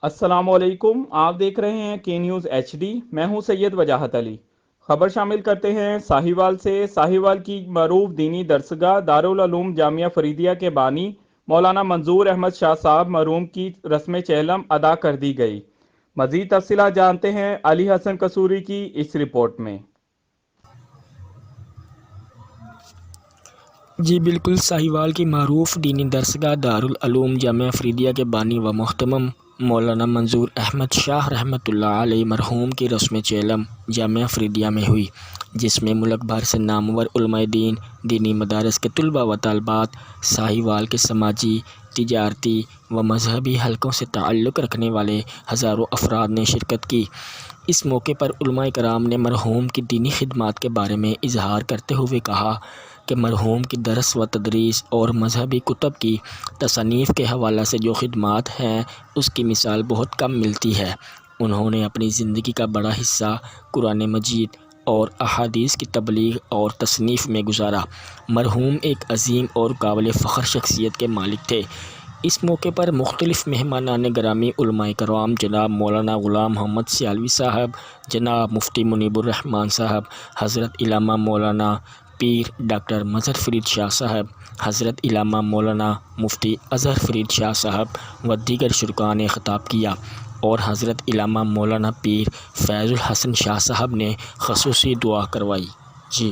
السلام علیکم، آپ دیکھ رہے ہیں کے نیوز ایچ ڈی۔ میں ہوں سید وجاہت علی۔ خبر شامل کرتے ہیں ساہیوال سے۔ ساہیوال کی معروف دینی درسگاہ دارالعلوم جامعہ فریدیہ کے بانی مولانا منظور احمد شاہ صاحب مرحوم کی رسم چہلم ادا کر دی گئی۔ مزید تفصیلات جانتے ہیں علی حسن قصوری کی اس رپورٹ میں۔ جی بالکل، ساہیوال کی معروف دینی درسگاہ دارالعلوم جامعہ فریدیہ کے بانی و محتمم مولانا منظور احمد شاہ رحمۃ اللہ علیہ مرحوم کی رسم چہلم جامعہ فریدیہ میں ہوئی، جس میں ملک بھر سے نامور علماء دین، دینی مدارس کے طلباء و طالبات، ساہیوال کے سماجی، تجارتی و مذہبی حلقوں سے تعلق رکھنے والے ہزاروں افراد نے شرکت کی۔ اس موقع پر علماء کرام نے مرحوم کی دینی خدمات کے بارے میں اظہار کرتے ہوئے کہا کہ مرحوم کی درس و تدریس اور مذہبی کتب کی تصنیف کے حوالے سے جو خدمات ہیں اس کی مثال بہت کم ملتی ہے۔ انہوں نے اپنی زندگی کا بڑا حصہ قرآن مجید اور احادیث کی تبلیغ اور تصنیف میں گزارا۔ مرحوم ایک عظیم اور قابل فخر شخصیت کے مالک تھے۔ اس موقع پر مختلف مہمانان گرامی علماء کرام جناب مولانا غلام محمد سیالوی صاحب، جناب مفتی منیب الرحمن صاحب، حضرت علامہ مولانا پیر ڈاکٹر مظہر فرید شاہ صاحب، حضرت علامہ مولانا مفتی اظہر فرید شاہ صاحب و دیگر شرکاء نے خطاب کیا اور حضرت علامہ مولانا پیر فیض الحسن شاہ صاحب نے خصوصی دعا کروائی۔ جی